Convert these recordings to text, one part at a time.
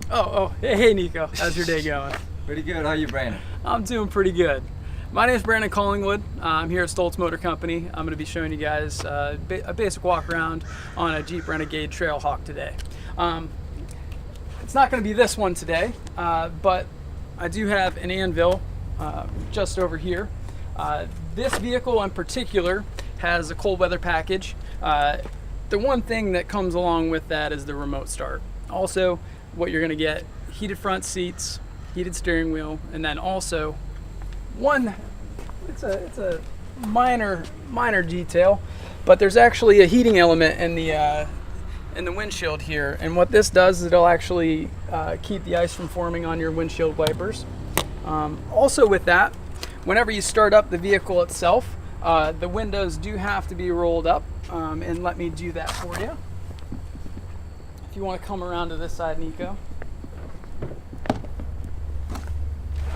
Hey Nico, how's your day going? Pretty good. How you, Brandon? I'm doing pretty good. My name is Brandon Collingwood. I'm here at Stoltz Motor Company. I'm going to be showing you guys a basic walk around on a Jeep Renegade Trailhawk today. It's not going to be this one today, but I do have an anvil just over here. This vehicle in particular has a cold weather package. The one thing that comes along with that is the remote start. Also, what you're going to get: heated front seats, heated steering wheel, and then also it's a minor detail, but there's actually a heating element in the windshield here. And what this does is it'll actually keep the ice from forming on your windshield wipers. Also with that, whenever you start up the vehicle itself, the windows do have to be rolled up, and let me do that for you. If you want to come around to this side, Nico.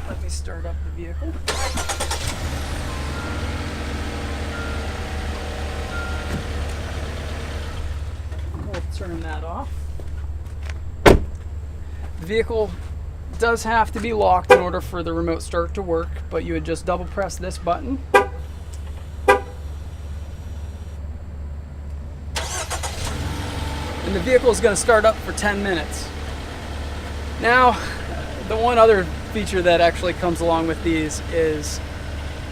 Let me start up the vehicle. We'll turn that off. The vehicle does have to be locked in order for the remote start to work, but you would just double press this button. And the vehicle is going to start up for 10 minutes. Now, the one other feature that actually comes along with these is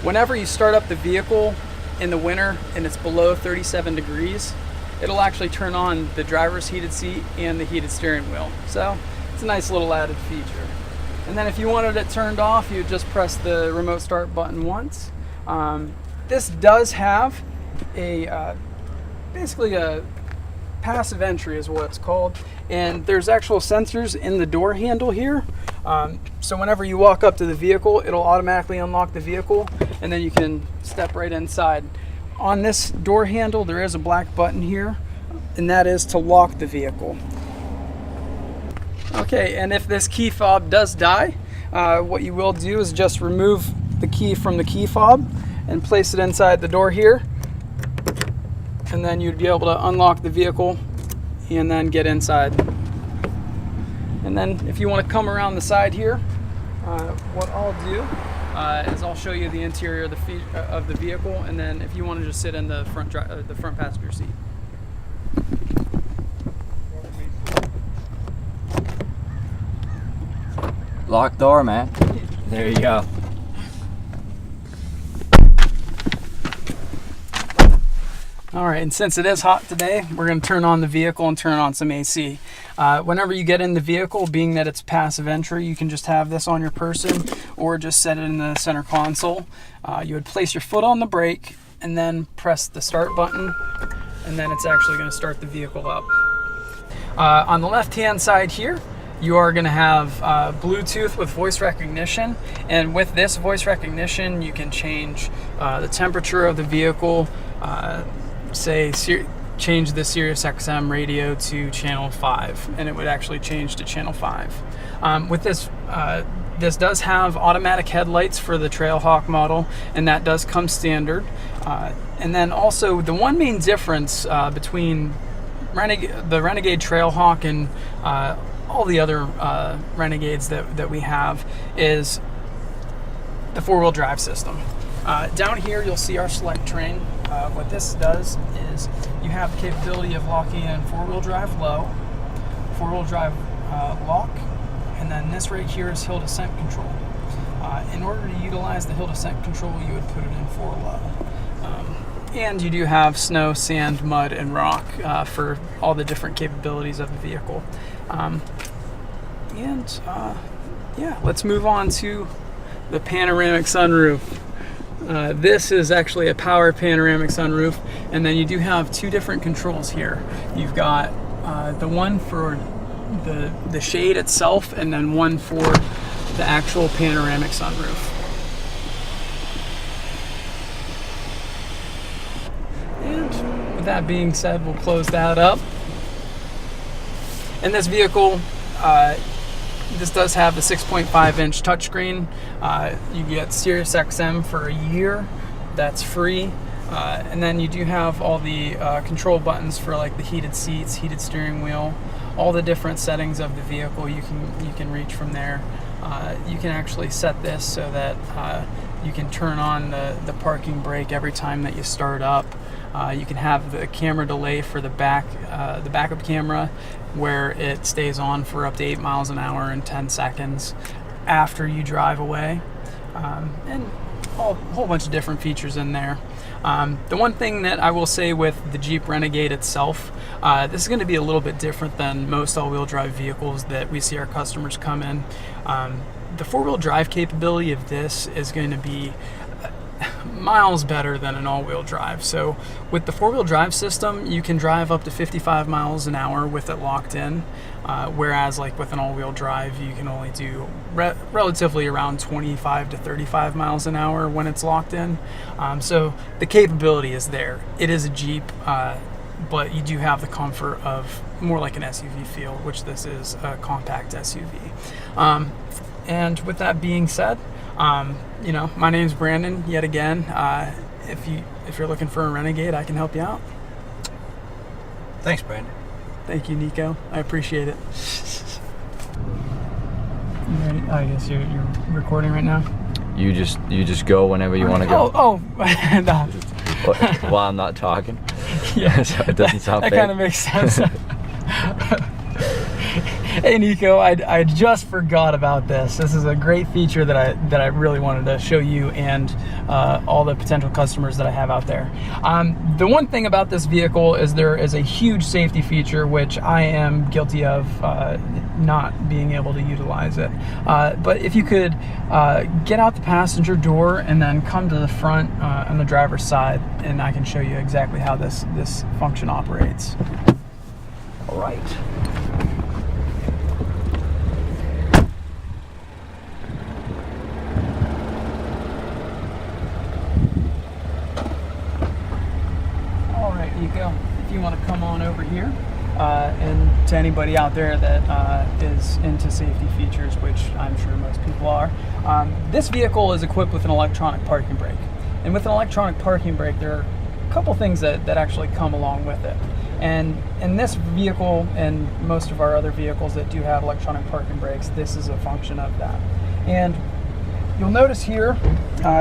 whenever you start up the vehicle in the winter and it's below 37 degrees, it'll actually turn on the driver's heated seat and the heated steering wheel. So it's a nice little added feature. And then if you wanted it turned off, you just press the remote start button once. This does have basically a passive entry is what it's called, and there's actual sensors in the door handle here, so whenever you walk up to the vehicle, it'll automatically unlock the vehicle, and then you can step right inside. On this door handle there is a black button here, and that is to lock the vehicle. Okay, and if this key fob does die, what you will do is just remove the key from the key fob and place it inside the door here, and then you'd be able to unlock the vehicle and then get inside. And then if you want to come around the side here, what I'll do is I'll show you the interior of the vehicle, and then if you want to just sit in the front passenger seat. Locked door, man. There you go. Alright, and since it is hot today, we're going to turn on the vehicle and turn on some AC. Whenever you get in the vehicle, being that it's passive entry, you can just have this on your person or just set it in the center console. You would place your foot on the brake and then press the start button, and then it's actually going to start the vehicle up. On the left hand side here, you are going to have Bluetooth with voice recognition, and with this voice recognition you can change the temperature of the vehicle, change the Sirius XM radio to channel 5, and it would actually change to channel 5. With this, this does have automatic headlights for the Trailhawk model, and that does come standard. And then also the one main difference between the Renegade Trailhawk and all the other Renegades that we have is the four-wheel drive system. Down here you'll see our select train. What this does is you have the capability of locking in four-wheel drive low, four-wheel drive lock, and then this right here is hill descent control. In order to utilize the hill descent control, you would put it in 4 low. And you do have snow, sand, mud, and rock for all the different capabilities of the vehicle. Yeah, let's move on to the panoramic sunroof. This is actually a power panoramic sunroof, and then you do have 2 different controls here. You've got the one for the shade itself, and then one for the actual panoramic sunroof. And with that being said, we'll close that up. And this vehicle, this does have the 6.5-inch touchscreen. You get Sirius XM for a year. That's free. And then you do have all the control buttons for like the heated seats, heated steering wheel, all the different settings of the vehicle you can reach from there. You can actually set this so that you can turn on the parking brake every time that you start up. You can have the camera delay for the backup camera, where it stays on for up to 8 miles an hour in 10 seconds after you drive away, and a whole bunch of different features in there. The one thing that I will say with the Jeep Renegade itself, this is going to be a little bit different than most all-wheel drive vehicles that we see our customers come in. The four-wheel drive capability of this is going to be miles better than an all-wheel drive. So with the four-wheel drive system, you can drive up to 55 miles an hour with it locked in, whereas like with an all-wheel drive, you can only do relatively around 25 to 35 miles an hour when it's locked in. So the capability is there. It is a Jeep, but you do have the comfort of more like an SUV feel, which this is a compact SUV. And with that being said, you know, my name's Brandon yet again. If you're looking for a Renegade, I can help you out. Thanks, Brandon. Thank you, Nico. I appreciate it. You ready? I guess you're recording right now. You just go whenever you want to go. Oh, no. While I'm not talking. Yeah, So it doesn't sound that fake. kind of makes sense. Hey Nico, I just forgot about this. This is a great feature that I really wanted to show you and all the potential customers that I have out there. The one thing about this vehicle is there is a huge safety feature which I am guilty of not being able to utilize it. But if you could get out the passenger door and then come to the front on the driver's side, and I can show you exactly how this function operates. All right. Nico, if you want to come on over here, and to anybody out there that is into safety features, which I'm sure most people are, this vehicle is equipped with an electronic parking brake. And with an electronic parking brake, there are a couple things that actually come along with it. And in this vehicle and most of our other vehicles that do have electronic parking brakes, this is a function of that. And you'll notice here,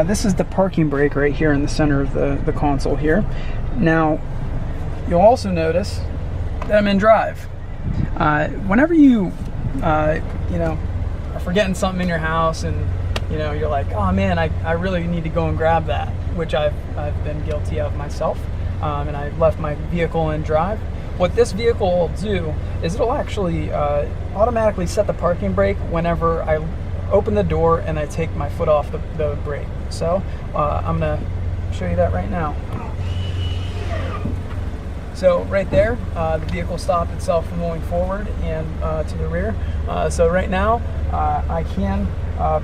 this is the parking brake right here in the center of the console here. Now, you'll also notice that I'm in drive. Whenever you know, are forgetting something in your house and you know, you're like, oh man, I really need to go and grab that, which I've been guilty of myself, and I left my vehicle in drive. What this vehicle will do is it'll actually automatically set the parking brake whenever I open the door and I take my foot off the brake. So I'm gonna show you that right now. So right there, the vehicle stopped itself from going forward and to the rear. So right now, I can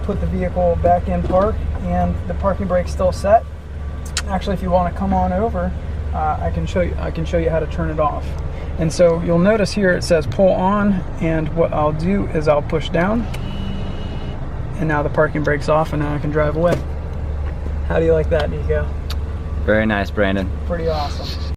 put the vehicle back in park and the parking brake's still set. Actually, if you want to come on over, I can show you how to turn it off. And so you'll notice here it says pull on, and what I'll do is I'll push down, and now the parking brake's off, and now I can drive away. How do you like that, Nico? Very nice, Brandon. Pretty awesome.